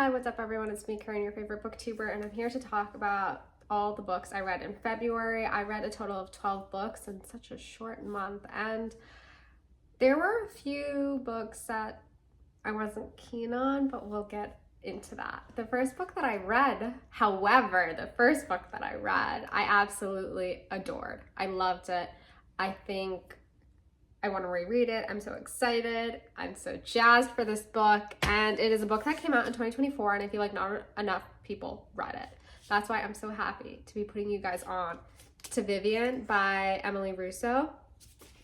Hi, what's up everyone? It's me, Karen, your favorite booktuber, and I'm here to talk about all the books I read in February. I read a total of 12 books in such a short month, and there were a few books that I wasn't keen on, but we'll get into that. The first book that I read, however, I absolutely adored. I loved it. I think I want to reread it. I'm so excited. I'm so jazzed for this book. And it is a book that came out in 2024, and I feel like not enough people read it. That's why I'm so happy to be putting you guys on to Vivienne by Emmalea Russo.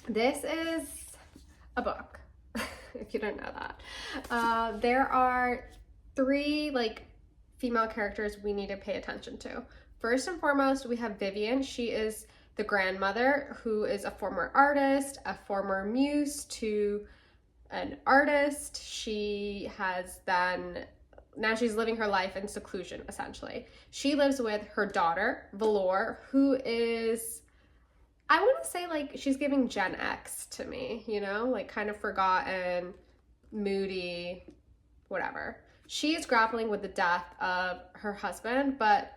This is a book, if you don't know that. There are three female characters we need to pay attention to. First and foremost, we have Vivienne. She is the grandmother who is a former artist, a former muse to an artist. She has now she's living her life in seclusion, essentially. She lives with her daughter, Valor, who is, I want to say she's giving Gen X to me, you know, kind of forgotten, moody, whatever. She is grappling with the death of her husband, but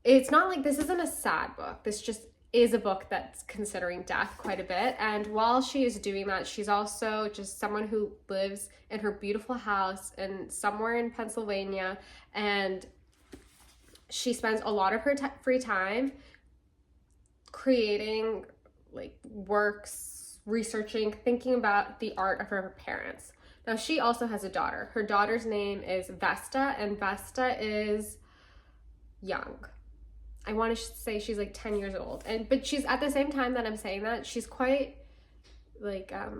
it's not this isn't a sad book. This just is a book that's considering death quite a bit. And while she is doing that, she's also just someone who lives in her beautiful house and somewhere in Pennsylvania. And she spends a lot of her free time creating works, researching, thinking about the art of her parents. Now, she also has a daughter. Her daughter's name is Vesta, and Vesta is young. I want to say she's 10 years old, but she's, at the same time that I'm saying that, she's quite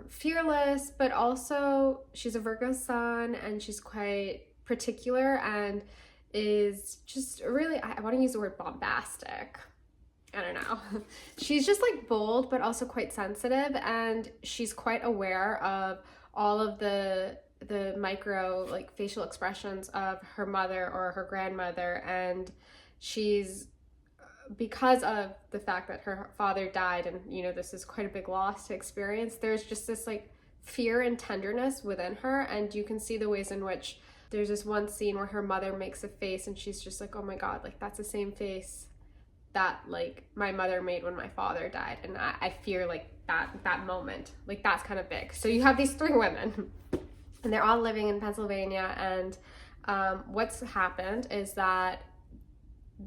fearless, but also she's a Virgo sun, and she's quite particular and is just really, I want to use the word bombastic. I don't know. She's just bold, but also quite sensitive, and she's quite aware of all of the micro facial expressions of her mother or her grandmother. And she's, because of the fact that her father died, and you know, this is quite a big loss to experience, there's just this fear and tenderness within her. And you can see the ways in which there's this one scene where her mother makes a face, and she's just oh my god, that's the same face that my mother made when my father died. And I fear that moment, that's kind of big. So you have these three women, and they're all living in Pennsylvania. And what's happened is that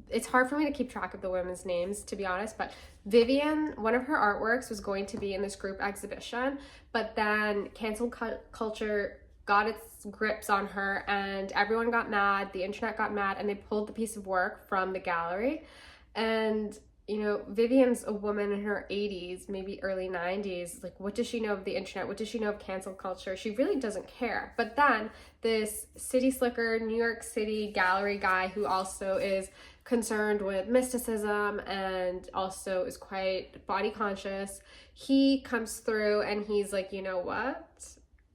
it's hard for me to keep track of the women's names, to be honest, but Vivienne, one of her artworks was going to be in this group exhibition, but then cancel culture got its grips on her, and everyone got mad, the internet got mad, and they pulled the piece of work from the gallery. And you know, Vivienne's a woman in her 80s, maybe early 90s. What does she know of the internet? What does she know of cancel culture? She really doesn't care. But then this city slicker, New York City gallery guy, who also is concerned with mysticism and also is quite body conscious, he comes through and he's you know what?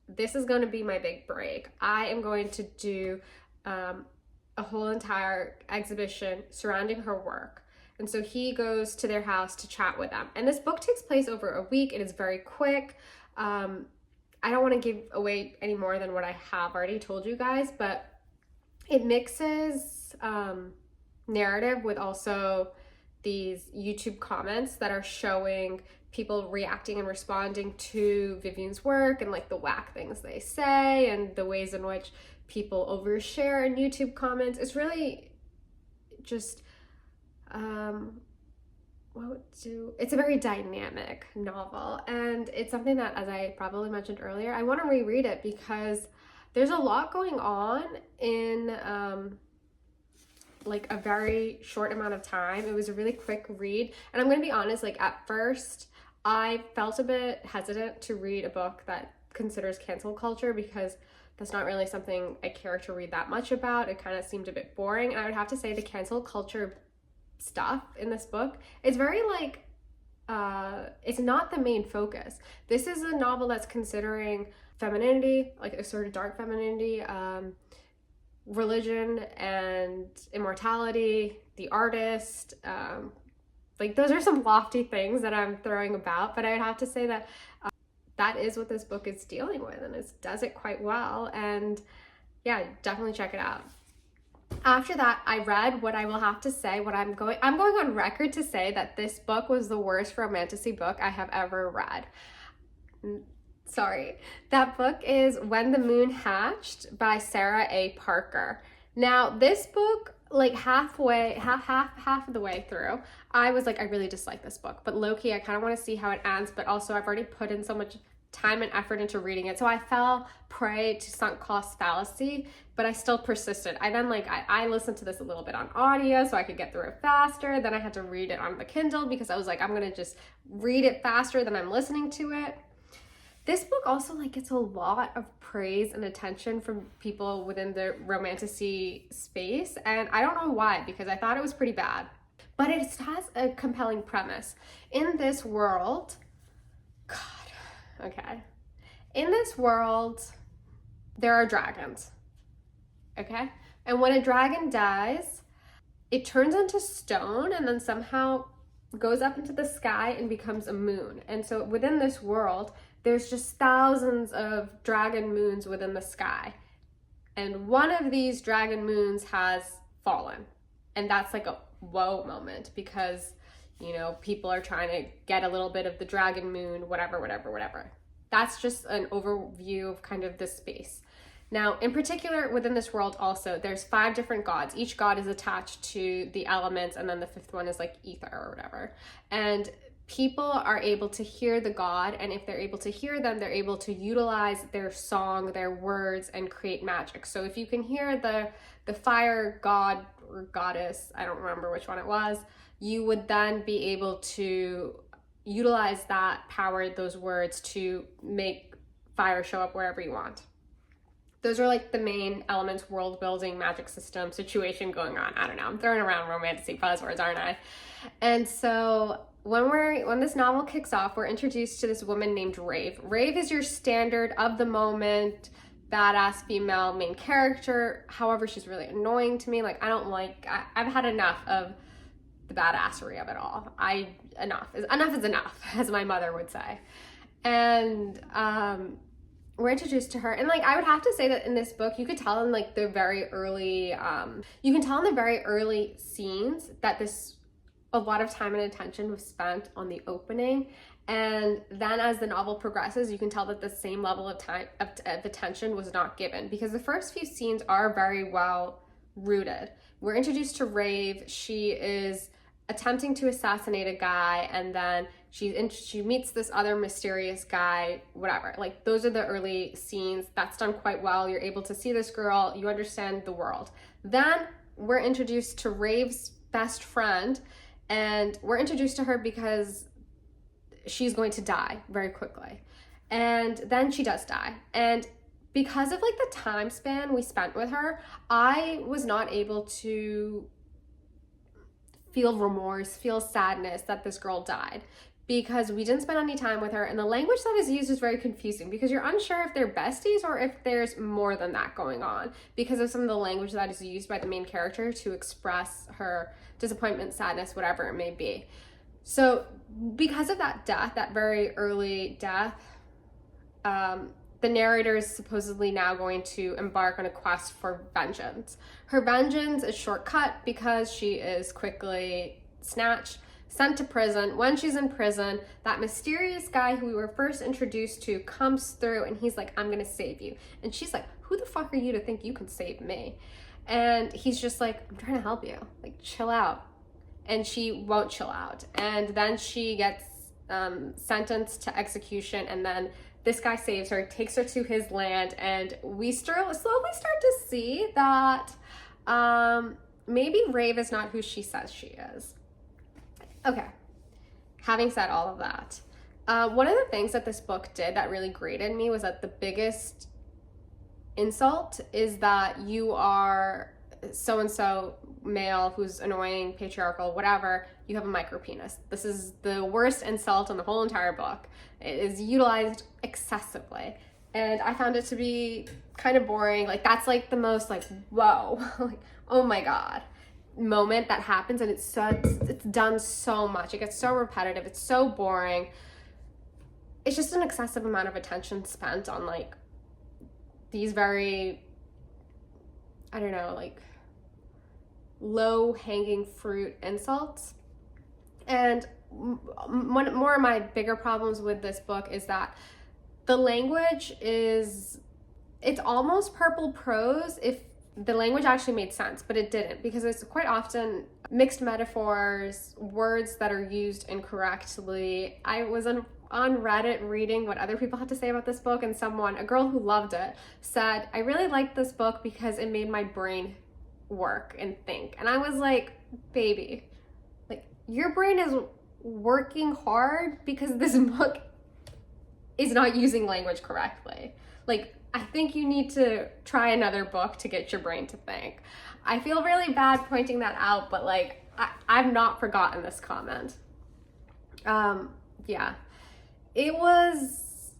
This is going to be my big break. I am going to do a whole entire exhibition surrounding her work. And so he goes to their house to chat with them. And this book takes place over a week. It is very quick. I don't want to give away any more than what I have already told you guys, but it mixes narrative with also these YouTube comments that are showing people reacting and responding to Vivienne's work, and the whack things they say, and the ways in which people overshare in YouTube comments. It's really just it's a very dynamic novel, and it's something that, as I probably mentioned earlier, I want to reread it because there's a lot going on in a very short amount of time. It was a really quick read, and I'm gonna be honest, at first I felt a bit hesitant to read a book that considers cancel culture, because that's not really something I care to read that much about. It kind of seemed a bit boring, and I would have to say the cancel culture stuff in this book is very it's not the main focus. This is a novel that's considering femininity, a sort of dark femininity, religion and immortality, the artist, those are some lofty things that I'm throwing about, but I would have to say that that is what this book is dealing with, and it does it quite well. And yeah, definitely check it out. After that, I read What I Will Have to Say. I'm going on record to say that this book was the worst romantasy book I have ever read. Sorry. That book is When the Moon Hatched by Sarah A. Parker. Now, this book, like half of the way through, I was like, I really dislike this book. But low-key, I kind of want to see how it ends, but also I've already put in so much time and effort into reading it. So I fell prey to sunk cost fallacy, but I still persisted. I listened to this a little bit on audio so I could get through it faster. Then I had to read it on the Kindle because I was like, I'm going to just read it faster than I'm listening to it. This book also like gets a lot of praise and attention from people within the romantasy space, and I don't know why, because I thought it was pretty bad. But it has a compelling premise. In this world, in this world, there are dragons, okay? And when a dragon dies, it turns into stone and then somehow goes up into the sky and becomes a moon. And so within this world, there's just thousands of dragon moons within the sky. And one of these dragon moons has fallen. And that's like a whoa moment because, you know, people are trying to get a little bit of the dragon moon, whatever. That's just an overview of kind of this space. Now, in particular, within this world also, there's 5 different gods. Each god is attached to the elements, and then the 5th one is like ether or whatever. And people are able to hear the god, and if they're able to hear them, they're able to utilize their song, their words, and create magic. So if you can hear the fire god or goddess, I don't remember which one it was, you would then be able to utilize that power, those words, to make fire show up wherever you want. Those are like the main elements, world building, magic system situation going on. I don't know, I'm throwing around romantic buzzwords, aren't I? And so when this novel kicks off, we're introduced to this woman named Rave. Rave is your standard of the moment, badass female main character. However, she's really annoying to me. Like, I've had enough of the badassery of it all. Enough is enough, as my mother would say. And we're introduced to her, and like I would have to say that in this book you could tell in like the very early scenes that a lot of time and attention was spent on the opening, and then as the novel progresses you can tell that the same level of time of attention was not given, because the first few scenes are very well rooted. We're introduced to Rave. She is attempting to assassinate a guy, and then she meets this other mysterious guy, whatever. Like, those are the early scenes. That's done quite well. You're able to see this girl, you understand the world. Then we're introduced to Rave's best friend, and we're introduced to her because she's going to die very quickly. And then she does die. And because of like the time span we spent with her, I was not able to feel remorse, feel sadness that this girl died, because we didn't spend any time with her, and the language that is used is very confusing because you're unsure if they're besties or if there's more than that going on because of some of the language that is used by the main character to express her disappointment, sadness, whatever it may be. So because of that death, that very early death, the narrator is supposedly now going to embark on a quest for vengeance. Her vengeance is shortcut because she is quickly snatched, sent to prison. When she's in prison, that mysterious guy who we were first introduced to comes through and he's like, I'm gonna save you. And she's like, who the fuck are you to think you can save me? And he's just like, I'm trying to help you, like, chill out. And she won't chill out. And then she gets sentenced to execution, and then this guy saves her, takes her to his land, and we slowly start to see that maybe Rave is not who she says she is. Okay, having said all of that, one of the things that this book did that really grated me was that the biggest insult is that you are so-and-so male who's annoying, patriarchal, whatever, you have a micro penis. This is the worst insult in the whole entire book. It is utilized excessively, and I found it to be kind of boring. Like, that's like the most like, whoa, like, oh my god moment that happens, and it's done so much. It gets so repetitive, it's so boring. It's just an excessive amount of attention spent on like these very I don't know, like low-hanging fruit insults. And one more of my bigger problems with this book is that the language is, it's almost purple prose if the language actually made sense, but it didn't, because it's quite often mixed metaphors, words that are used incorrectly. I was on Reddit reading what other people had to say about this book, and a girl who loved it, said, I really liked this book because it made my brain work and think. And I was like, baby, like, your brain is working hard because this book is not using language correctly. Like, I think you need to try another book to get your brain to think. I feel really bad pointing that out, but like, I've not forgotten this comment. Yeah, it was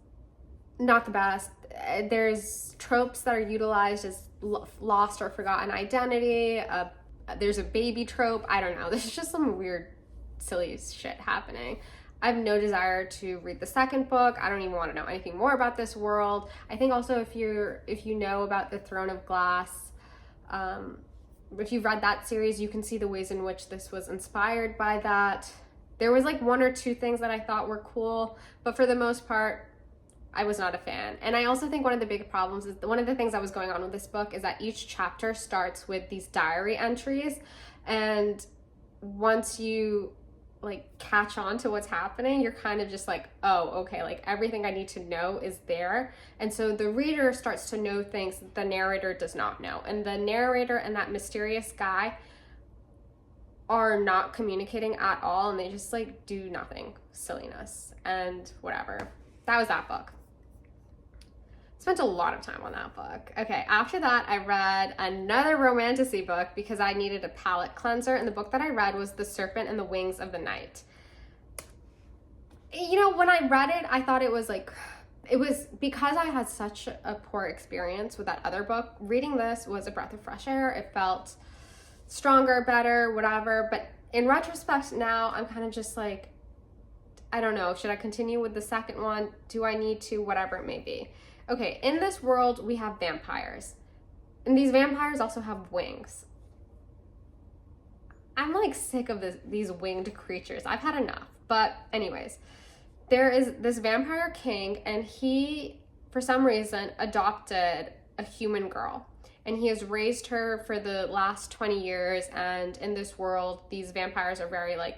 not the best. There's tropes that are utilized as lost or forgotten identity. There's a baby trope. I don't know. There's just some weird, silly shit happening. I have no desire to read the second book. I don't even want to know anything more about this world. I think also if you know about the Throne of Glass, if you've read that series, you can see the ways in which this was inspired by that. There was like one or two things that I thought were cool, but for the most part, I was not a fan. And I also think one of the big problems is one of the things that was going on with this book is that each chapter starts with these diary entries, and once you like catch on to what's happening, you're kind of just like, oh, okay, like everything I need to know is there. And so the reader starts to know things that the narrator does not know. And the narrator and that mysterious guy are not communicating at all, and they just like do nothing, silliness and whatever. That was that book. Spent a lot of time on that book. Okay, after that, I read another romantasy book because I needed a palate cleanser, and the book that I read was The Serpent and the Wings of the Night. You know, when I read it, I thought it was because I had such a poor experience with that other book. Reading this was a breath of fresh air. It felt stronger, better, whatever. But in retrospect now, I'm kind of just like, I don't know, should I continue with the second one? Do I need to? Whatever it may be. Okay, in this world, we have vampires. And these vampires also have wings. I'm like sick of these winged creatures. I've had enough. But anyways, there is this vampire king, and he, for some reason, adopted a human girl. And he has raised her for the last 20 years. And in this world, these vampires are very like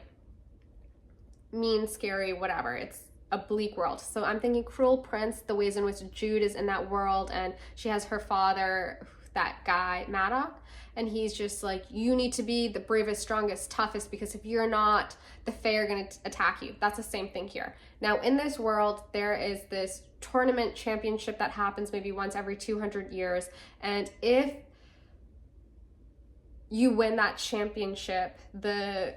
mean, scary, whatever. It's a bleak world. So I'm thinking Cruel Prince, the ways in which Jude is in that world, and she has her father, that guy, Maddox, and he's just like, you need to be the bravest, strongest, toughest, because if you're not, the Fae are going to attack you. That's the same thing here. Now, in this world, there is this tournament championship that happens maybe once every 200 years, and if you win that championship, the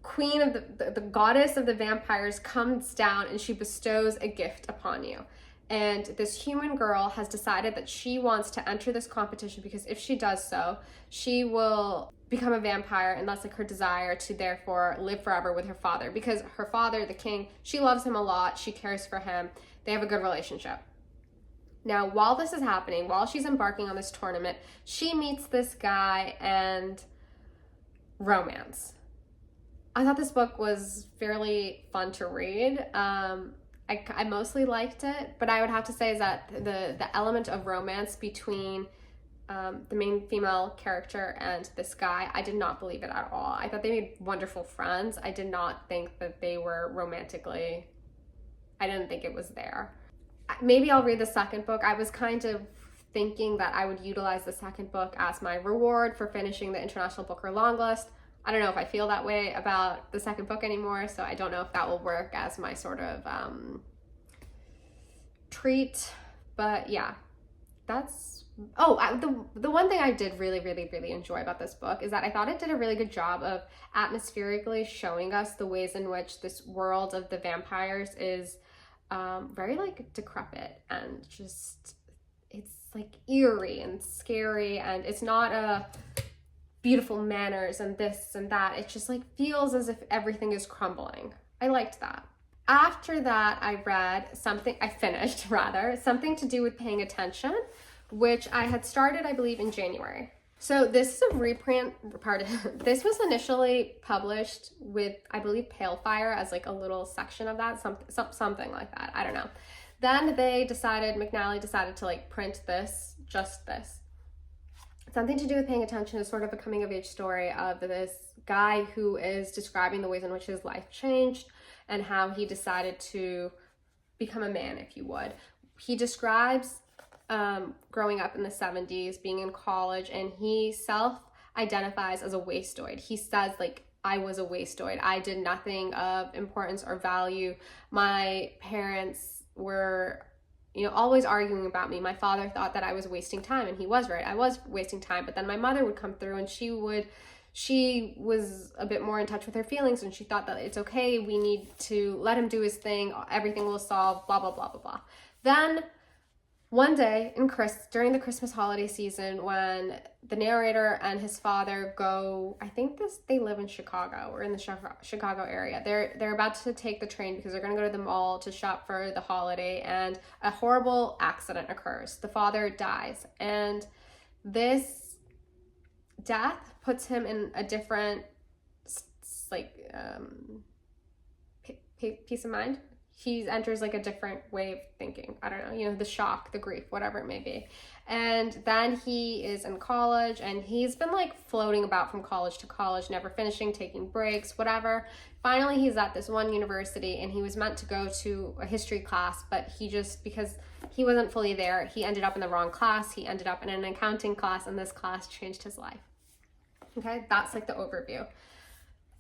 queen of the goddess of the vampires comes down and she bestows a gift upon you. And this human girl has decided that she wants to enter this competition because if she does so, she will become a vampire, and that's like her desire to therefore live forever with her father, because her father, the king, she loves him a lot, she cares for him, they have a good relationship. Now, while this is happening, while she's embarking on this tournament, she meets this guy and romance. I thought this book was fairly fun to read. I mostly liked it, but I would have to say is that the element of romance between the main female character and this guy, I did not believe it at all. I thought they made wonderful friends. I did not think that they were romantically, I didn't think it was there. Maybe I'll read the second book. I was kind of thinking that I would utilize the second book as my reward for finishing the International Booker long list. I don't know if I feel that way about the second book anymore, so I don't know if that will work as my sort of treat. But yeah, that's... Oh, the one thing I did really enjoy about this book is that I thought it did a really good job of atmospherically showing us the ways in which this world of the vampires is very like decrepit and just, it's like eerie and scary, and it's not a beautiful manners and this and that. It just like feels as if everything is crumbling. I liked that. After that, I finished Something to Do with Paying Attention, which I had started, I believe, in January. So this is a reprint, this was initially published with, I believe, Pale Fire as like a little section of that, something like that, I don't know. Then McNally decided to like print this, just this. Something to do with paying attention is sort of a coming of age story of this guy who is describing the ways in which his life changed and how he decided to become a man, if you would. He describes growing up in the 70s, being in college, and he self-identifies as a wastoid. He says, like, I was a wastoid. I did nothing of importance or value. My parents were, you know, always arguing about me. My father thought that I was wasting time, and he was right. I was wasting time, but then my mother would come through and she was a bit more in touch with her feelings, and she thought that it's okay, we need to let him do his thing, everything will solve, blah, blah, blah, blah, blah. Then one day during the Christmas holiday season, when the narrator and his father go, I think they live in Chicago or in the Chicago area. They're about to take the train because they're going to go to the mall to shop for the holiday, and a horrible accident occurs. The father dies, and this death puts him in a different, like, peace of mind. He enters like a different way of thinking. I don't know, you know, the shock, the grief, whatever it may be. And then he is in college, and he's been like floating about from college to college, never finishing, taking breaks, whatever. Finally, he's at this one university, and he was meant to go to a history class, but because he wasn't fully there, he ended up in the wrong class. He ended up in an accounting class, and this class changed his life. Okay, that's like the overview.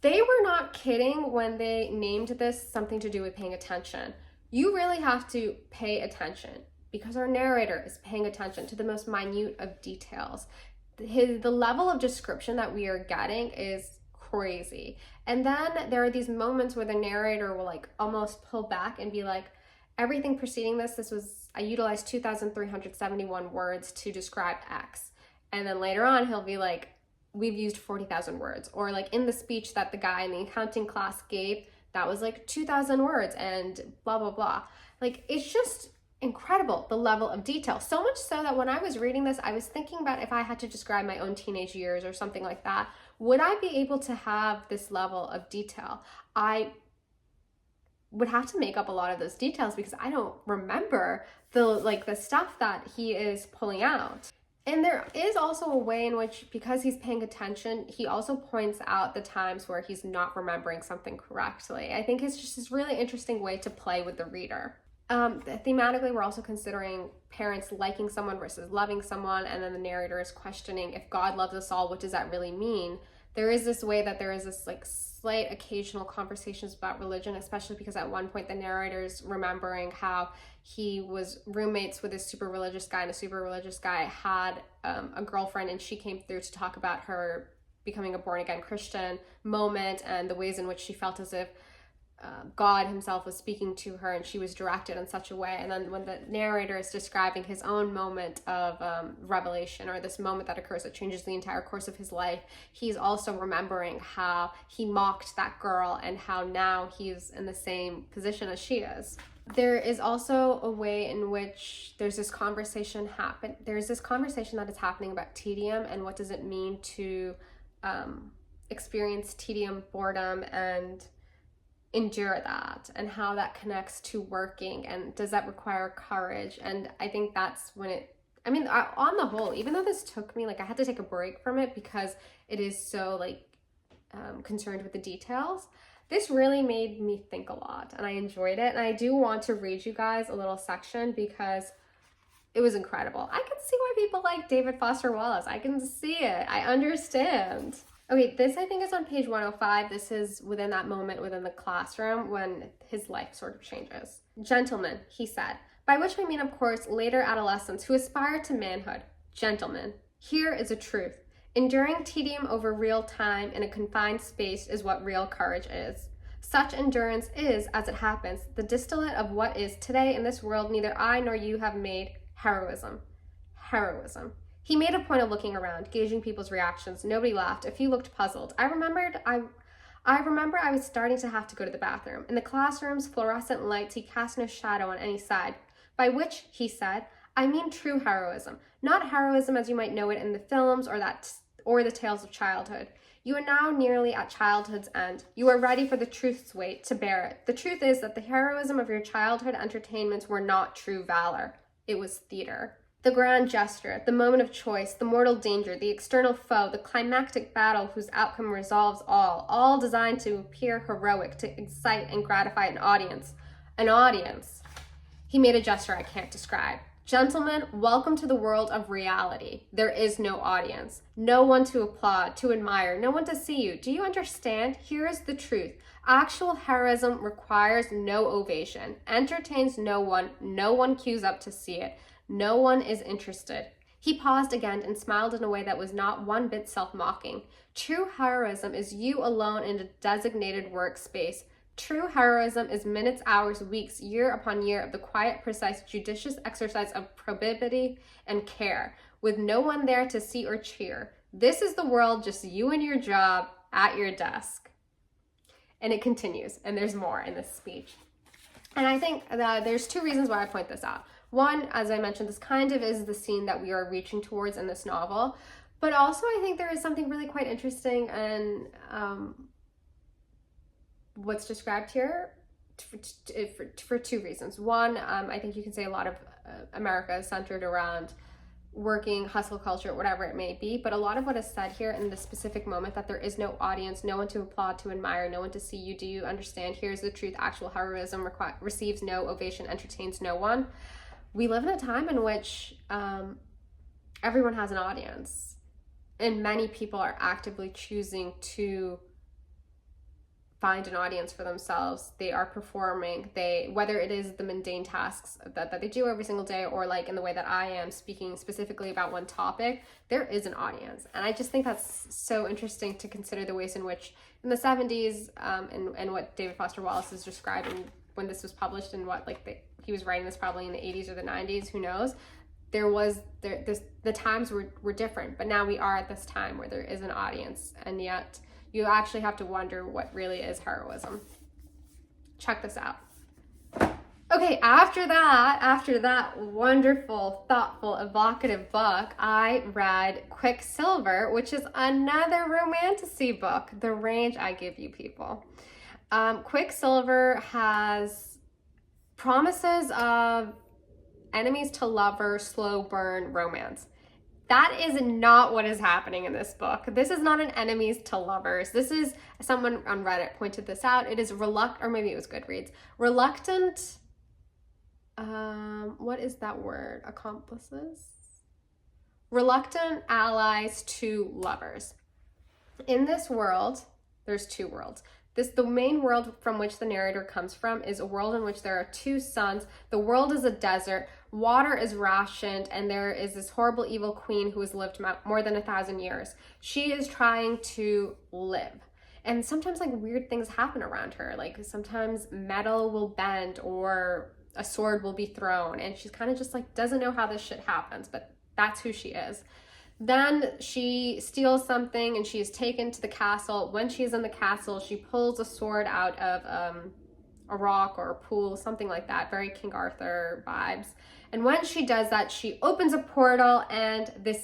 They were not kidding when they named this something to do with paying attention. You really have to pay attention because our narrator is paying attention to the most minute of details. The level of description that we are getting is crazy. And then there are these moments where the narrator will like almost pull back and be like, everything preceding this was, I utilized 2,371 words to describe X. And then later on, he'll be like, we've used 40,000 words. Or like in the speech that the guy in the accounting class gave, that was like 2,000 words and blah, blah, blah. Like, it's just incredible, the level of detail. So much so that when I was reading this, I was thinking about if I had to describe my own teenage years or something like that, would I be able to have this level of detail? I would have to make up a lot of those details because I don't remember the stuff that he is pulling out. And there is also a way in which, because he's paying attention, he also points out the times where he's not remembering something correctly. I think it's just this really interesting way to play with the reader. Thematically, we're also considering parents liking someone versus loving someone, and then the narrator is questioning, if God loves us all, what does that really mean? There is this way that there is this like slight occasional conversations about religion, especially because at one point the narrator is remembering how he was roommates with a super religious guy, and a super religious guy had a girlfriend, and she came through to talk about her becoming a born-again Christian moment and the ways in which she felt as if God himself was speaking to her and she was directed in such a way. And then when the narrator is describing his own moment of revelation, or this moment that occurs that changes the entire course of his life, he's also remembering how he mocked that girl and how now he's in the same position as she is. There is also a way in which there's this conversation that is happening about tedium and what does it mean to experience tedium, boredom, and endure that, and how that connects to working, and does that require courage. And I think that's when on the whole, even though this took me, I had to take a break from it because it is so concerned with the details, this really made me think a lot and I enjoyed it. And I do want to read you guys a little section because it was incredible. I can see why people like David Foster Wallace. I can see it. I understand. Okay, this I think is on page 105. This is within that moment within the classroom when his life sort of changes. Gentlemen, he said, by which I mean, of course, later adolescents who aspire to manhood. Gentlemen, here is a truth. Enduring tedium over real time in a confined space is what real courage is. Such endurance is, as it happens, the distillate of what is today in this world neither I nor you have made heroism. Heroism. He made a point of looking around, gauging people's reactions. Nobody laughed. A few looked puzzled. I remember I was starting to have to go to the bathroom. In the classroom's fluorescent lights, he cast no shadow on any side. By which, he said, I mean true heroism, not heroism as you might know it in the films or the tales of childhood. You are now nearly at childhood's end. You are ready for the truth's weight to bear it. The truth is that the heroism of your childhood entertainments were not true valor. It was theater. The grand gesture, the moment of choice, the mortal danger, the external foe, the climactic battle whose outcome resolves all designed to appear heroic, to excite and gratify an audience. An audience. He made a gesture I can't describe. Gentlemen, welcome to the world of reality. There is no audience, no one to applaud, to admire, no one to see you. Do you understand? Here is the truth. Actual heroism requires no ovation, entertains no one queues up to see it, no one is interested. He paused again and smiled in a way that was not one bit self-mocking. True heroism is you alone in a designated workspace. True heroism is minutes, hours, weeks, year upon year of the quiet, precise, judicious exercise of probity and care, with no one there to see or cheer. This is the world, just you and your job at your desk. And it continues, and there's more in this speech. And I think that there's two reasons why I point this out. One, as I mentioned, this kind of is the scene that we are reaching towards in this novel, but also I think there is something really quite interesting and what's described here for two reasons. One, I think you can say a lot of America is centered around working, hustle culture, whatever it may be, but a lot of what is said here in this specific moment, that there is no audience, no one to applaud, to admire, no one to see you. Do you understand? Here's the truth. Actual heroism receives no ovation, entertains no one. We live in a time in which everyone has an audience, and many people are actively choosing to find an audience for themselves. They are performing, whether it is the mundane tasks that they do every single day, or like in the way that I am speaking specifically about one topic, there is an audience. And I just think that's so interesting to consider the ways in which in the 70s and what David Foster Wallace is describing when this was published, and what he was writing this probably in the 80s or the 90s, who knows, the times were different, but now we are at this time where there is an audience, and yet you actually have to wonder what really is heroism. Check this out. Okay, after that wonderful, thoughtful, evocative book, I read Quicksilver, which is another romantasy book. The range I give you, people. Quicksilver has promises of enemies to lover, slow burn romance. That is not what is happening in this book. This is not an enemies to lovers. This is, someone on Reddit pointed this out, it is or maybe it was Goodreads, reluctant, what is that word? Accomplices? Reluctant allies to lovers. In this world, there's two worlds. The main world from which the narrator comes from is a world in which there are two suns. The world is a desert. Water is rationed, and there is this horrible evil queen who has lived more than 1,000 years. She is trying to live. And sometimes like weird things happen around her. Like sometimes metal will bend or a sword will be thrown. And she's kind of just like doesn't know how this shit happens, but that's who she is. Then she steals something and she is taken to the castle. When she's in the castle, she pulls a sword out of a rock or a pool, something like that. Very King Arthur vibes. And when she does that, she opens a portal, and this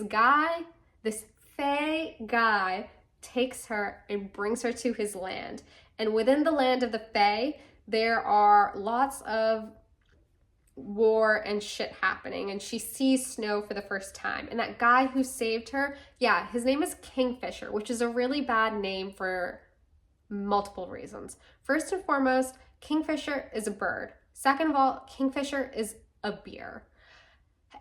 Fae guy, takes her and brings her to his land. And within the land of the Fae, there are lots of war and shit happening, and she sees snow for the first time. And that guy who saved her, yeah, his name is Kingfisher, which is a really bad name for multiple reasons. First and foremost, Kingfisher is a bird. Second of all, Kingfisher is a beer.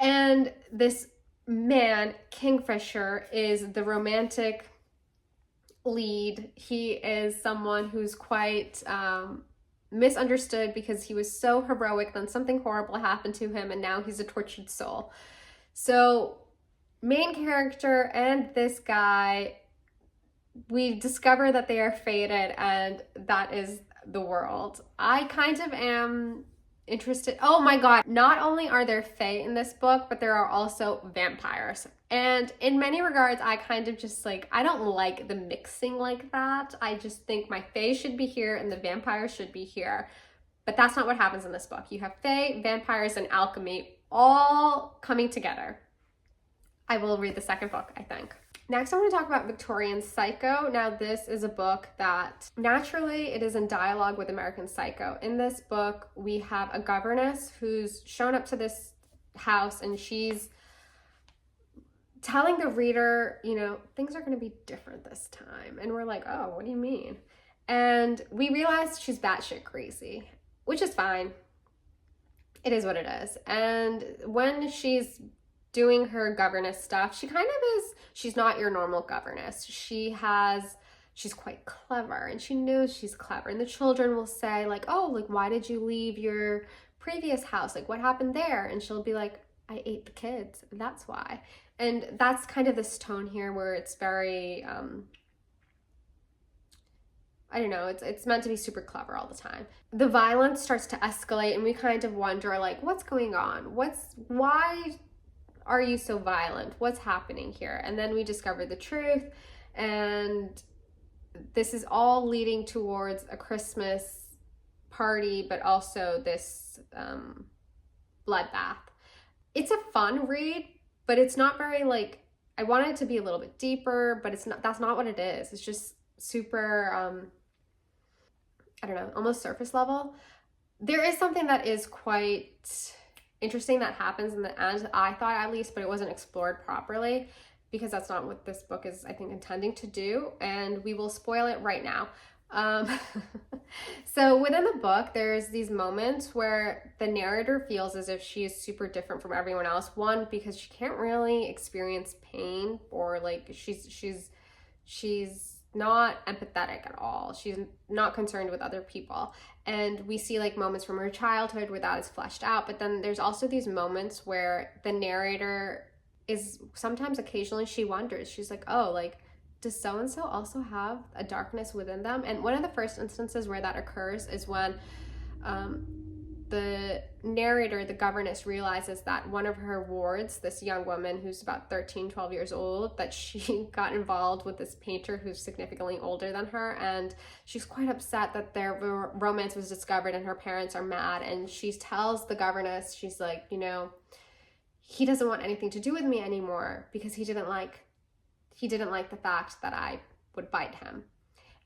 And this man, Kingfisher, is the romantic lead. He is someone who's quite misunderstood because he was so heroic, then something horrible happened to him, and now he's a tortured soul. So main character and this guy, we discover that they are fated, and that is the world. I kind of am interested. Oh my god, not only are there fae in this book, but there are also vampires. And in many regards, I kind of just like, I don't like the mixing like that. I just think my fae should be here and the vampires should be here. But that's not what happens in this book. You have fae, vampires, and alchemy all coming together. I will read the second book, I think. Next, I want to talk about Victorian Psycho. Now, this is a book that naturally it is in dialogue with American Psycho. In this book, we have a governess who's shown up to this house and she's telling the reader, you know, things are going to be different this time. And we're like, oh, what do you mean? And we realize she's batshit crazy, which is fine. It is what it is. And when she's doing her governess stuff, she kind of is, she's not your normal governess. She's quite clever and she knows she's clever. And the children will say like, oh, like, why did you leave your previous house? Like, what happened there? And she'll be like, I ate the kids. That's why. And that's kind of this tone here where it's very, I don't know, it's meant to be super clever all the time. The violence starts to escalate and we kind of wonder like, what's going on? Why are you so violent? What's happening here? And then we discover the truth, and this is all leading towards a Christmas party, but also this bloodbath. It's a fun read, but it's not very like, I want it to be a little bit deeper, but it's not, that's not what it is. It's just super, I don't know, almost surface level. There is something that is quite interesting that happens in the end, I thought at least, but it wasn't explored properly because that's not what this book is, I think, intending to do, and we will spoil it right now. So within the book, there's these moments where the narrator feels as if she is super different from everyone else. One, because she can't really experience pain, or like she's not empathetic at all. She's not concerned with other people. And we see like moments from her childhood where that is fleshed out. But then there's also these moments where the narrator is sometimes, occasionally she wonders, she's like, oh, like, does so-and-so also have a darkness within them? And one of the first instances where that occurs is when the narrator, the governess, realizes that one of her wards, this young woman who's about 13, 12 years old, that she got involved with this painter who's significantly older than her, and she's quite upset that their romance was discovered and her parents are mad. And she tells the governess, she's like, you know, he doesn't want anything to do with me anymore because he didn't like the fact that I would bite him.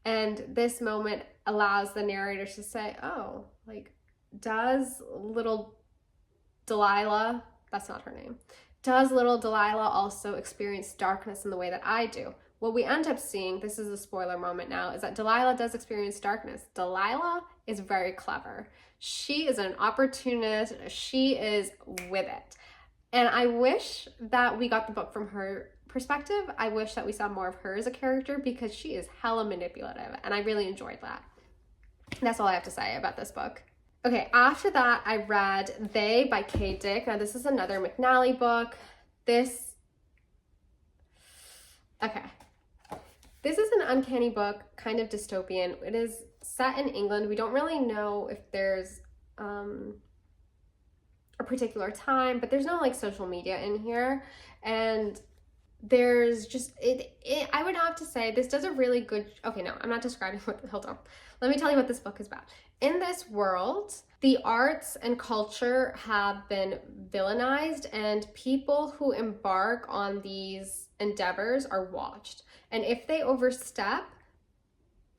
And this moment allows the narrator to say, oh, like, does little Delilah, that's not her name, does little Delilah also experience darkness in the way that I do? What we end up seeing, this is a spoiler moment now, is that Delilah does experience darkness. Delilah is very clever. She is an opportunist. She is with it. And I wish that we got the book from her perspective. I wish that we saw more of her as a character because she is hella manipulative, and I really enjoyed that. That's all I have to say about this book. Okay, after that, I read They by Kay Dick. Now, this is another McNally book. This is an uncanny book, kind of dystopian. It is set in England. We don't really know if there's a particular time, but there's no like social media in here. And there's just, I would have to say this does a really good, okay, no, I'm not describing what, hold on. Let me tell you what this book is about. In this world, the arts and culture have been villainized, and people who embark on these endeavors are watched. And if they overstep,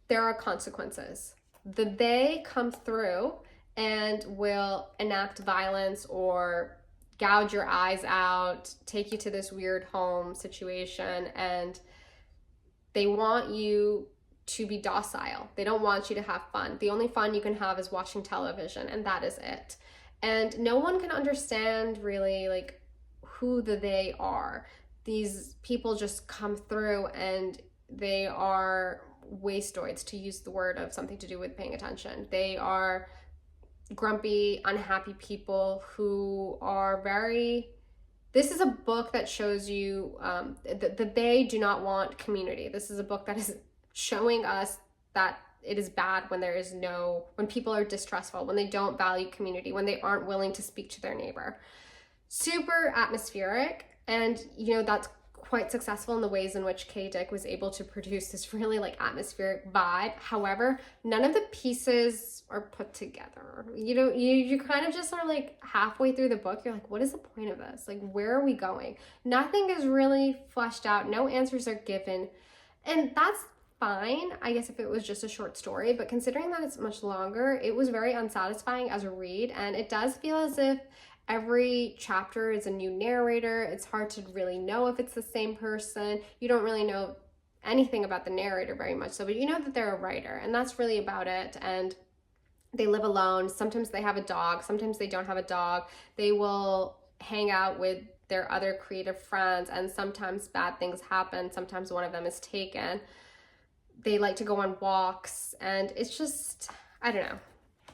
there are consequences. They come through and will enact violence or gouge your eyes out, take you to this weird home situation, and they want you to be docile. They don't want you to have fun. The only fun you can have is watching television, and that is it. And no one can understand really like who they are. These people just come through and they are wastoids, to use the word of something to do with paying attention. They are grumpy, unhappy people who are very, this is a book that shows you that they do not want community. This is a book that is showing us that it is bad when there is no, when people are distrustful, when they don't value community, when they aren't willing to speak to their neighbor. Super atmospheric, and you know, that's quite successful in the ways in which K-Dick was able to produce this really like atmospheric vibe. However, none of the pieces are put together. You know, you kind of just are like halfway through the book, you're like, what is the point of this? Like, where are we going? Nothing is really fleshed out. No answers are given. And that's fine, I guess, if it was just a short story, but considering that it's much longer, it was very unsatisfying as a read, and it does feel as if every chapter is a new narrator. It's hard to really know if it's the same person. You don't really know anything about the narrator very much so, but you know that they're a writer, and that's really about it. And they live alone. Sometimes they have a dog, sometimes they don't have a dog. They will hang out with their other creative friends, and sometimes bad things happen. Sometimes one of them is taken. They like to go on walks, and it's just, I don't know.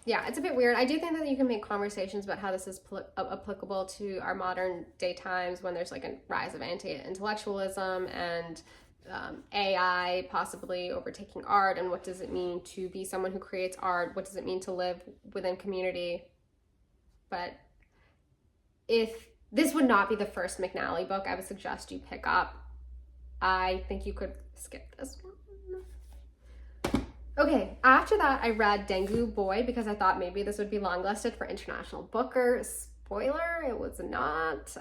Yeah, it's a bit weird. I do think that you can make conversations about how this is applicable to our modern day times when there's like a rise of anti-intellectualism and AI possibly overtaking art, and what does it mean to be someone who creates art? What does it mean to live within community? But if this would not be the first McNally book I would suggest you pick up, I think you could skip this one. Okay, after that, I read Dengue Boy because I thought maybe this would be longlisted for International Booker. Spoiler, it was not.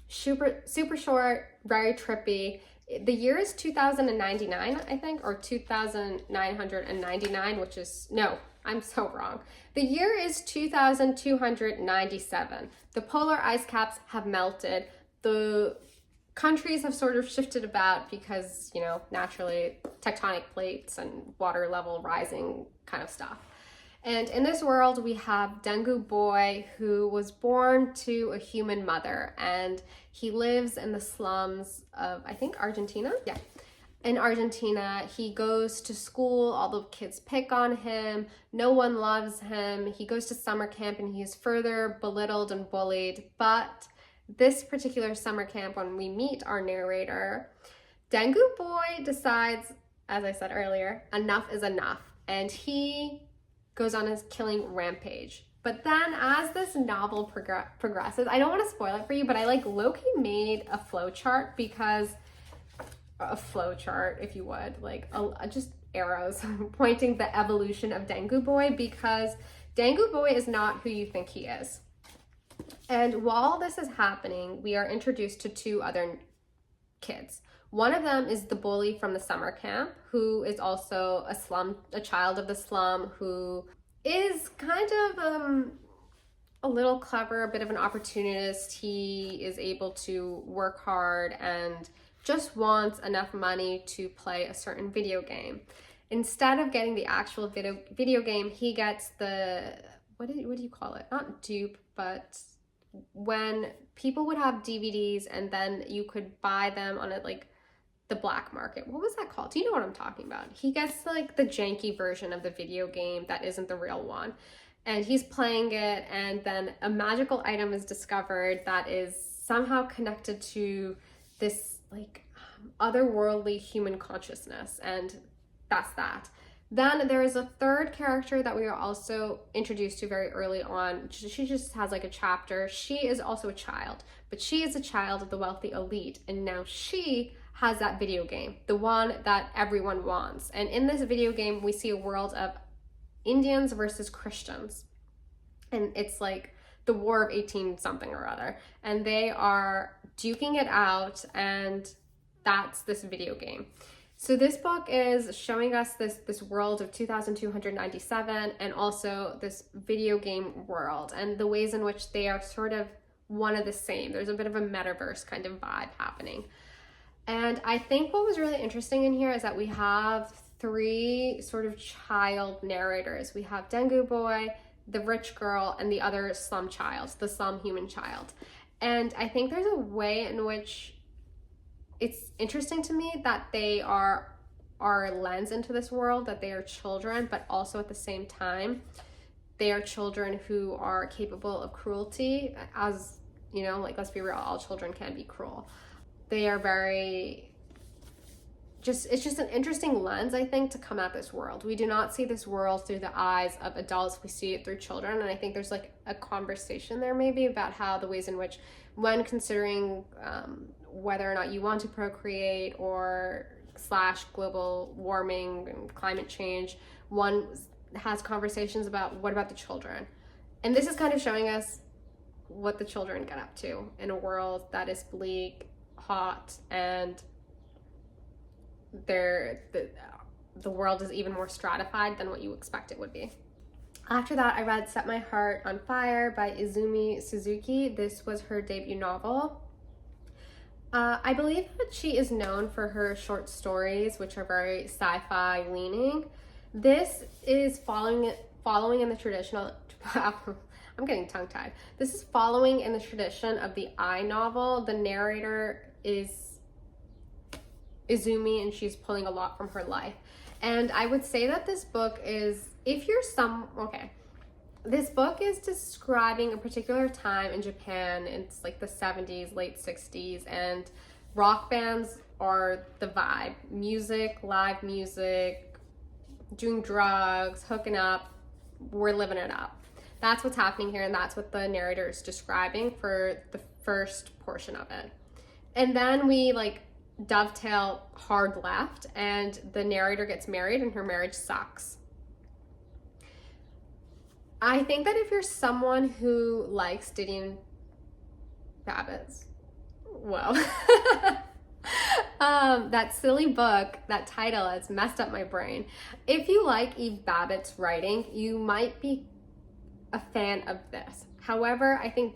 Super short, very trippy. The year is 2099, I think, or 2999, which is, no, I'm so wrong. The year is 2297. The polar ice caps have melted. The countries have sort of shifted about because, you know, naturally tectonic plates and water level rising kind of stuff. And in this world, we have Dengue Boy, who was born to a human mother, and he lives in the slums of, I think, Argentina? Yeah. In Argentina, he goes to school, all the kids pick on him, no one loves him. He goes to summer camp and he is further belittled and bullied, but this particular summer camp, when we meet our narrator, Dengue Boy decides, as I said earlier, enough is enough, and he goes on his killing rampage. But then as this novel progresses, I don't want to spoil it for you, but I like low-key made a flowchart, because a flowchart, if you would, like just arrows pointing the evolution of Dengue Boy, because Dengue Boy is not who you think he is. And while this is happening, we are introduced to two other kids. One of them is the bully from the summer camp, who is also a child of the slum, who is kind of a little clever, a bit of an opportunist. He is able to work hard and just wants enough money to play a certain video game. Instead of getting the actual video game, he gets the, what do you call it? Not dupe, but when people would have DVDs and then you could buy them on the black market. What was that called? Do you know what I'm talking about? He gets like the janky version of the video game that isn't the real one. And he's playing it, and then a magical item is discovered that is somehow connected to this like otherworldly human consciousness, and that's that. Then there is a third character that we are also introduced to very early on. She just has like a chapter. She is also a child, but she is a child of the wealthy elite, and now she has that video game, the one that everyone wants. And in this video game, we see a world of Indians versus Christians, and it's like the War of 18 something or other, and they are duking it out, and that's this video game. So this book is showing us this world of 2297, and also this video game world, and the ways in which they are sort of one of the same. There's a bit of a metaverse kind of vibe happening. And I think what was really interesting in here is that we have three sort of child narrators. We have Dengue Boy, the rich girl, and the other slum child, the slum human child. And I think there's a way in which it's interesting to me that they are our lens into this world, that they are children, but also at the same time, they are children who are capable of cruelty. As you know, like, let's be real, all children can be cruel. They are it's just an interesting lens, I think, to come at this world. We do not see this world through the eyes of adults, we see it through children. And I think there's like a conversation there maybe about how the ways in which, when considering whether or not you want to procreate or / global warming and climate change. One has conversations about what about the children. And this is kind of showing us what the children get up to in a world that is bleak, hot, and the world is even more stratified than what you expect it would be. After that, I read Set My Heart on Fire by Izumi Suzuki. This was her debut novel. I believe that she is known for her short stories, which are very sci-fi leaning. This is following in the traditional, I'm getting tongue-tied. This is following in the tradition of the I novel. The narrator is Izumi, and she's pulling a lot from her life. And I would say that this book is, this book is describing a particular time in Japan. It's like the 70s, late 60s, and rock bands are the vibe. Music, live music, doing drugs, hooking up, we're living it up. That's what's happening here, and that's what the narrator is describing for the first portion of it. And then we dovetail hard left, and the narrator gets married and her marriage sucks. I think that if you're someone who likes Didion Babbitt's, well, that silly book, that title has messed up my brain. If you like Eve Babbitt's writing, you might be a fan of this. However, I think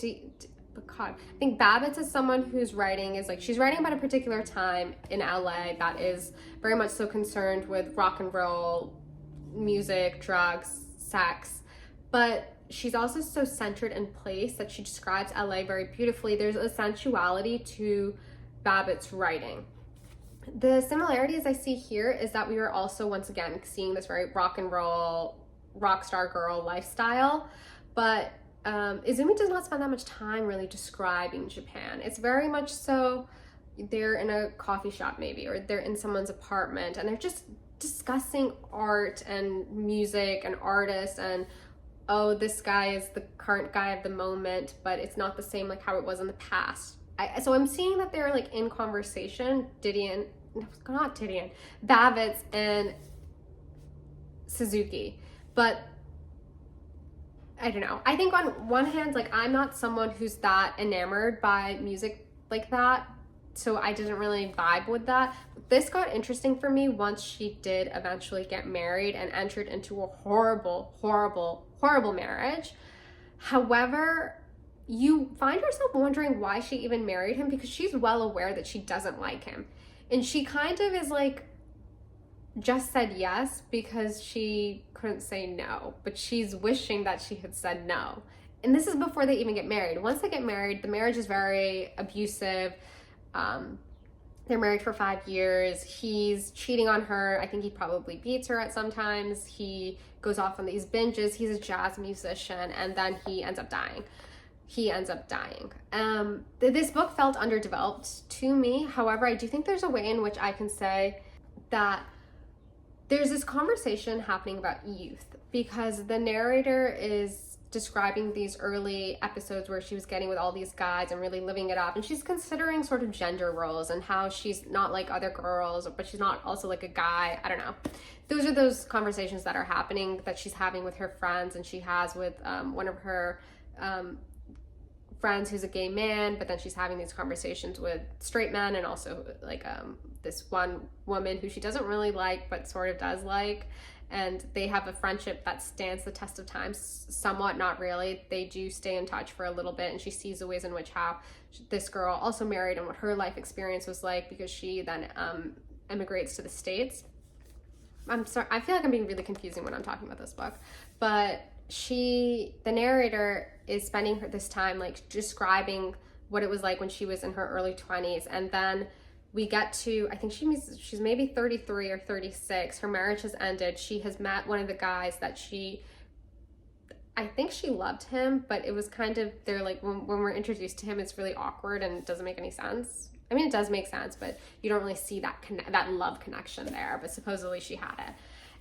Babbitt is someone whose writing is she's writing about a particular time in LA that is very much so concerned with rock and roll, music, drugs, sex, but she's also so centered in place that she describes LA very beautifully. There's a sensuality to Babbitt's writing. The similarities I see here is that we are also once again seeing this very rock and roll, rock star girl lifestyle, but Izumi does not spend that much time really describing Japan. It's very much so they're in a coffee shop maybe, or they're in someone's apartment, and they're just discussing art and music and artists, and oh, this guy is the current guy of the moment, but it's not the same how it was in the past. So I'm seeing that they're in conversation, Babbitt and Suzuki, but I don't know. I think on one hand, I'm not someone who's that enamored by music like that, so I didn't really vibe with that. This got interesting for me once she did eventually get married and entered into a horrible, horrible, horrible marriage. However, you find yourself wondering why she even married him, because she's well aware that she doesn't like him. And she kind of is just said yes because she couldn't say no, but she's wishing that she had said no. And this is before they even get married. Once they get married, the marriage is very abusive. They're married for 5 years. He's cheating on her. I think he probably beats her at sometimes. He goes off on these binges. He's a jazz musician, and then he ends up dying. This book felt underdeveloped to me. However, I do think there's a way in which I can say that there's this conversation happening about youth, because the narrator is describing these early episodes where she was getting with all these guys and really living it up, and she's considering sort of gender roles and how she's not like other girls, but she's not also like a guy. I don't know. Those are those conversations that are happening, that she's having with her friends, and she has with one of her friends who's a gay man, but then she's having these conversations with straight men, and also this one woman who she doesn't really like but sort of does like, and they have a friendship that stands the test of time somewhat, not really. They do stay in touch for a little bit, and she sees the ways in which how this girl also married and what her life experience was like, because she then immigrates to the States. I'm sorry, I feel like I'm being really confusing when I'm talking about this book, but the narrator is spending this time describing what it was like when she was in her early 20s, and then we get to, I think she's maybe 33 or 36. Her marriage has ended. She has met one of the guys that I think she loved him, but it was kind of, they're when we're introduced to him, it's really awkward and it doesn't make any sense. I mean, it does make sense, but you don't really see that love connection there, but supposedly she had it.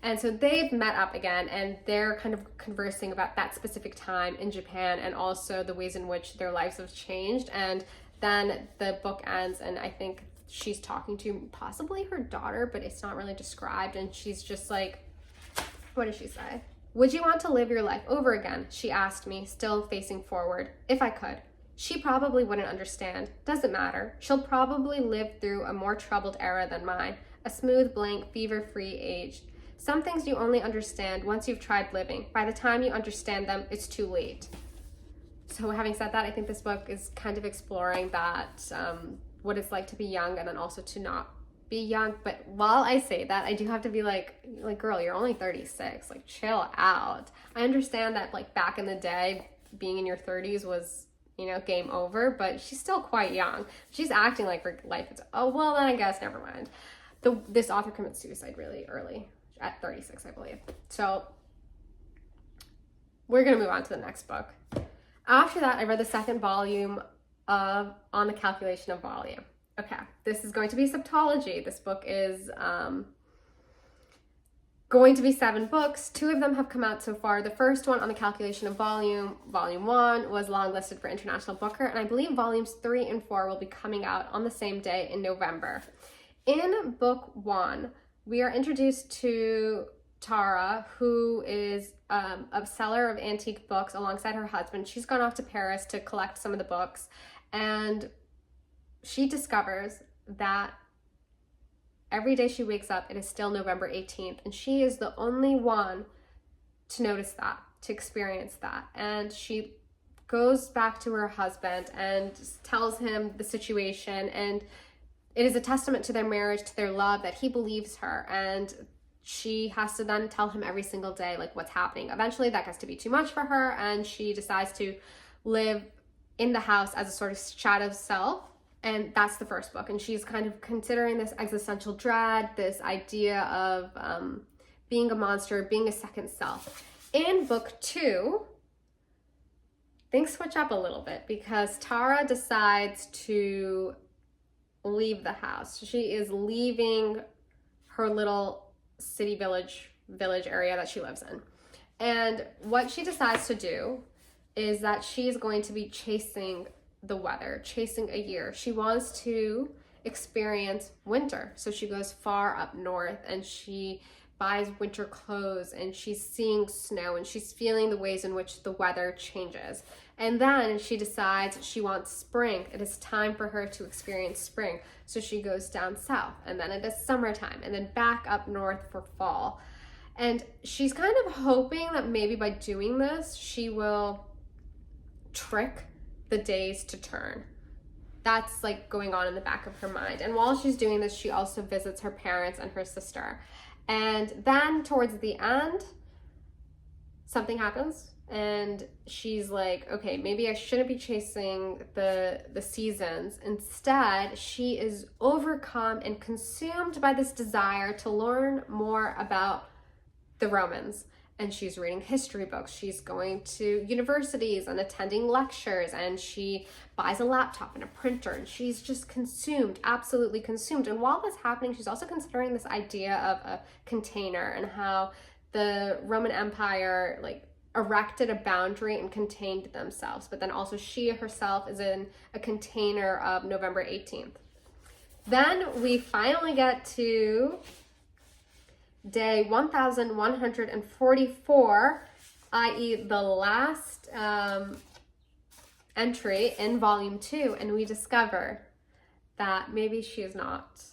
And so they've met up again, and they're kind of conversing about that specific time in Japan, and also the ways in which their lives have changed. And then the book ends, and I think she's talking to possibly her daughter, but it's not really described. And she's just like, what does she say? Would you want to live your life over again? She asked me, still facing forward. If I could. She probably wouldn't understand. Doesn't matter. She'll probably live through a more troubled era than mine. A smooth, blank, fever-free age. Some things you only understand once you've tried living. By the time you understand them, it's too late. So having said that, I think this book is kind of exploring that, what it's like to be young and then also to not be young. But while I say that, I do have to be like, girl, you're only 36. Like, chill out. I understand that, like, back in the day, being in your 30s was, you know, game over, but she's still quite young. She's acting like her life is, oh, well, then I guess, never mind. This author commits suicide really early, at 36, I believe. So we're going to move on to the next book. After that, I read the second volume of On the Calculation of Volume. Okay, this is going to be Septology. This book is going to be 7 books. 2 of them have come out so far. The first one, On the Calculation of Volume, Volume 1, was longlisted for International Booker, and I believe Volumes 3 and 4 will be coming out on the same day in November. In Book 1, we are introduced to Tara, who is a seller of antique books alongside her husband. She's gone off to Paris to collect some of the books, and she discovers that every day she wakes up, it is still November 18th, and she is the only one to notice that, to experience that. And she goes back to her husband and tells him the situation, and it is a testament to their marriage, to their love, that he believes her, and she has to then tell him every single day, like, what's happening. Eventually that gets to be too much for her, and she decides to live in the house as a sort of shadow self. And that's the first book. And she's kind of considering this existential dread, this idea of being a monster, being a second self. In Book 2, things switch up a little bit because Tara decides to leave the house. She is leaving her little city village area that she lives in. And what she decides to do is that she's going to be chasing the weather, chasing a year. She wants to experience winter. So she goes far up north and she buys winter clothes and she's seeing snow and she's feeling the ways in which the weather changes. And then she decides she wants spring. It is time for her to experience spring. So she goes down south, and then it is summertime, and then back up north for fall. And she's kind of hoping that maybe by doing this, she will trick the days to turn. That's like going on in the back of her mind. And while she's doing this, she also visits her parents and her sister. And then towards the end, something happens. And she's like, okay, maybe I shouldn't be chasing the seasons. Instead, she is overcome and consumed by this desire to learn more about the Romans. And she's reading history books. She's going to universities and attending lectures, and she buys a laptop and a printer, and she's just consumed, absolutely consumed. And while that's happening, she's also considering this idea of a container and how the Roman Empire, like, erected a boundary and contained themselves, but then also she herself is in a container of November 18th. Then we finally get to day 1144, i.e. the last entry in volume 2, and we discover that maybe she is not.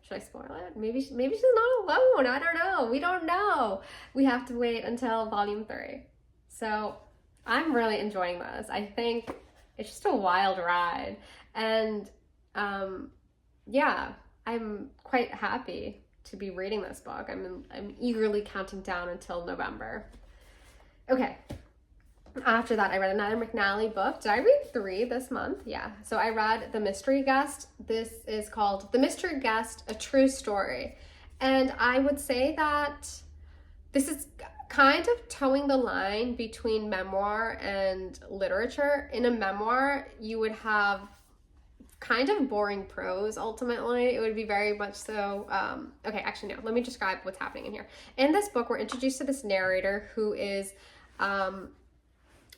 Should I spoil it? Maybe she's not alone. I don't know. We don't know. We have to wait until volume 3. So I'm really enjoying this. I think it's just a wild ride. And yeah, I'm quite happy to be reading this book. I'm eagerly counting down until November. Okay. After that, I read another McNally book. Did I read 3 this month? Yeah. So I read The Mystery Guest. This is called The Mystery Guest, A True Story. And I would say that this is kind of towing the line between memoir and literature. In a memoir, you would have kind of boring prose, ultimately. It would be very much so, okay, actually, no. Let me describe what's happening in here. In this book, we're introduced to this narrator who is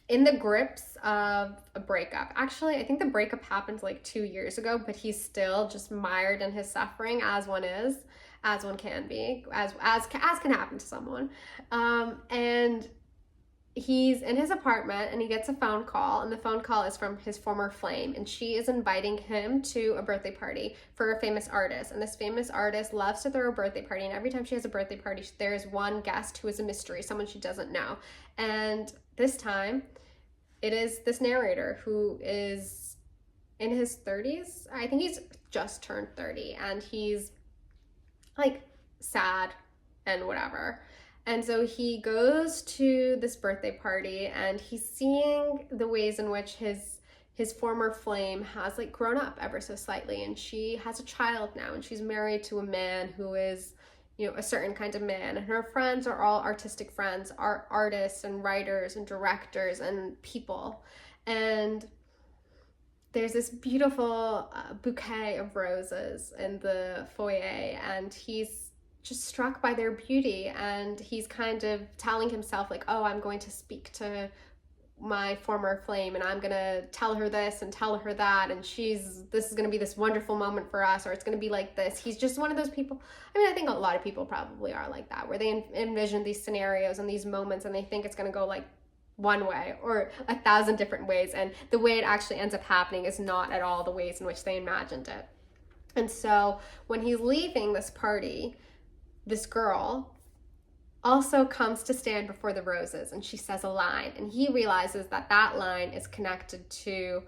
in the grips of a breakup. Actually, I think the breakup happened like 2 years ago, but he's still just mired in his suffering, as one is, as one can be, as can happen to someone. And he's in his apartment and he gets a phone call, and the phone call is from his former flame, and she is inviting him to a birthday party for a famous artist. And this famous artist loves to throw a birthday party, and every time she has a birthday party, there's one guest who is a mystery, someone she doesn't know. And this time it is this narrator who is in his 30s. I think he's just turned 30, and he's like sad and whatever. And so he goes to this birthday party, and he's seeing the ways in which his former flame has like grown up ever so slightly, and she has a child now, and she's married to a man who is, you know, a certain kind of man, and her friends are all artistic friends, artists and writers and directors and people. And there's this beautiful bouquet of roses in the foyer, and he's just struck by their beauty, and he's kind of telling himself like, oh, I'm going to speak to my former flame, and I'm gonna tell her this and tell her that, and this is gonna be this wonderful moment for us, or it's gonna be like this. He's just one of those people. I mean, I think a lot of people probably are like that, where they envision these scenarios and these moments, and they think it's gonna go like one way or 1,000 different ways, and the way it actually ends up happening is not at all the ways in which they imagined it. And so when he's leaving this party, this girl also comes to stand before the roses, and she says a line, and he realizes that that line is connected to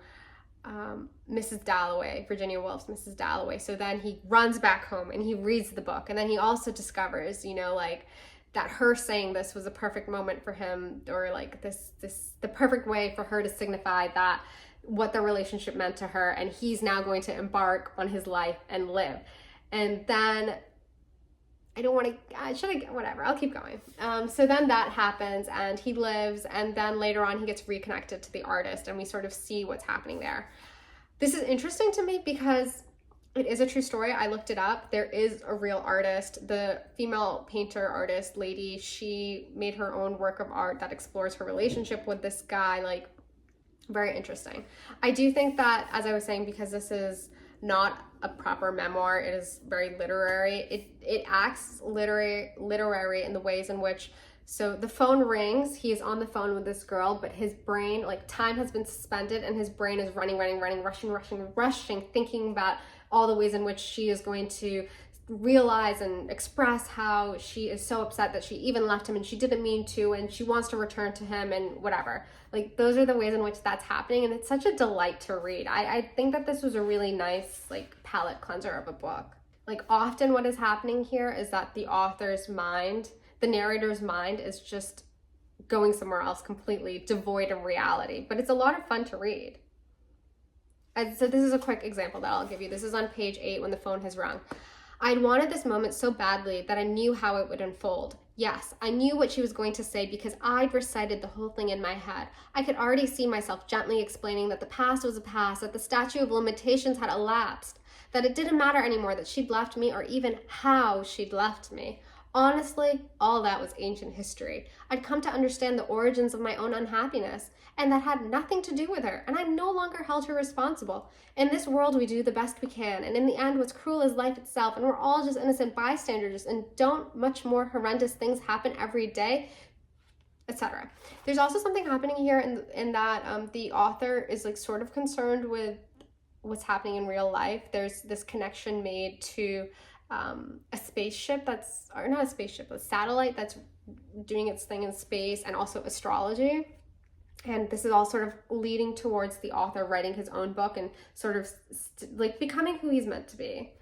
Mrs. Dalloway, Virginia Woolf's Mrs. Dalloway. So then he runs back home and he reads the book, and then he also discovers, you know, like that her saying this was a perfect moment for him, or like the perfect way for her to signify that what the relationship meant to her, and he's now going to embark on his life and live. And then whatever, I'll keep going. So then that happens, and he lives, and then later on he gets reconnected to the artist, and we sort of see what's happening there. This is interesting to me because it is a true story. I looked it up. There is a real artist. The female painter artist lady, she made her own work of art that explores her relationship with this guy. Like, very interesting. I do think that, as I was saying, because this is not a proper memoir, it is very literary. It acts literary in the ways in which, so the phone rings, he is on the phone with this girl, but his brain, like, time has been suspended, and his brain is running, rushing, thinking about all the ways in which she is going to realize and express how she is so upset that she even left him, and she didn't mean to, and she wants to return to him, and whatever. Like, those are the ways in which that's happening, and it's such a delight to read. I think that this was a really nice, like, palate cleanser of a book. Like, often what is happening here is that the author's mind, the narrator's mind, is just going somewhere else completely devoid of reality, but it's a lot of fun to read. And so this is a quick example that I'll give you. This is on page 8 when the phone has rung. I'd wanted this moment so badly that I knew how it would unfold. Yes, I knew what she was going to say because I'd recited the whole thing in my head. I could already see myself gently explaining that the past was a past, that the statute of limitations had elapsed, that it didn't matter anymore that she'd left me or even how she'd left me. Honestly, all that was ancient history. I'd come to understand the origins of my own unhappiness, and that had nothing to do with her, and I no longer held her responsible. In this world, we do the best we can, and in the end, what's cruel is life itself, and we're all just innocent bystanders, and don't much more horrendous things happen every day, etc. There's also something happening here in that the author is like sort of concerned with what's happening in real life. There's this connection made to a spaceship or not a spaceship, a satellite that's doing its thing in space, and also astrology. And this is all sort of leading towards the author writing his own book and sort of like becoming who he's meant to be.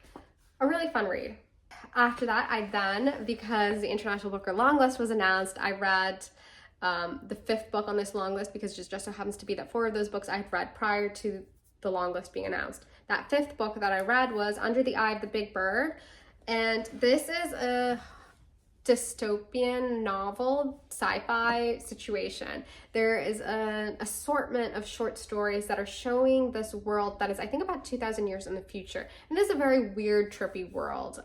A really fun read. After that, because the International Booker long list was announced, I read the 5th book on this long list, because it just so happens to be that 4 of those books I had read prior to the long list being announced. That 5th book that I read was Under the Eye of the Big Bird, and this is a dystopian novel sci-fi situation. There is an assortment of short stories that are showing this world that is, I think, about 2,000 years in the future, and this is a very weird, trippy world.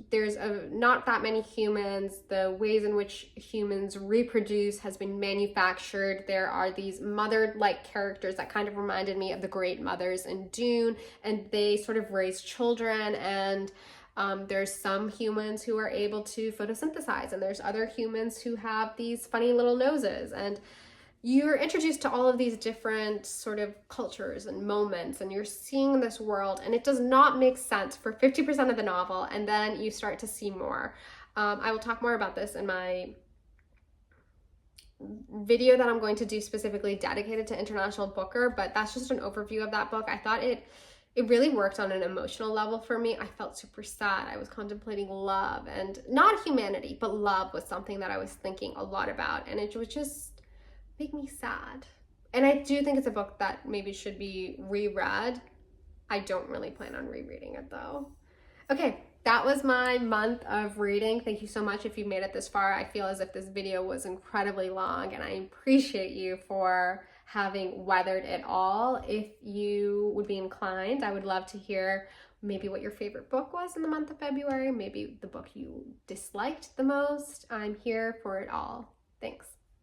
there's not that many humans. The ways in which humans reproduce has been manufactured. There are these mother-like characters that kind of reminded me of the great mothers in Dune, and they sort of raise children, and there's some humans who are able to photosynthesize, and there's other humans who have these funny little noses, and you're introduced to all of these different sort of cultures and moments, and you're seeing this world, and it does not make sense for 50% of the novel, and then you start to see more. I will talk more about this in my video that I'm going to do specifically dedicated to International Booker, but that's just an overview of that book. I thought it really worked on an emotional level for me. I felt super sad. I was contemplating love, and not humanity, but love was something that I was thinking a lot about, and it was just make me sad. And I do think it's a book that maybe should be reread. I don't really plan on rereading it though. Okay, that was my month of reading. Thank you so much if you made it this far. I feel as if this video was incredibly long, and I appreciate you for having weathered it all. If you would be inclined, I would love to hear maybe what your favorite book was in the month of February, maybe the book you disliked the most. I'm here for it all. Thanks.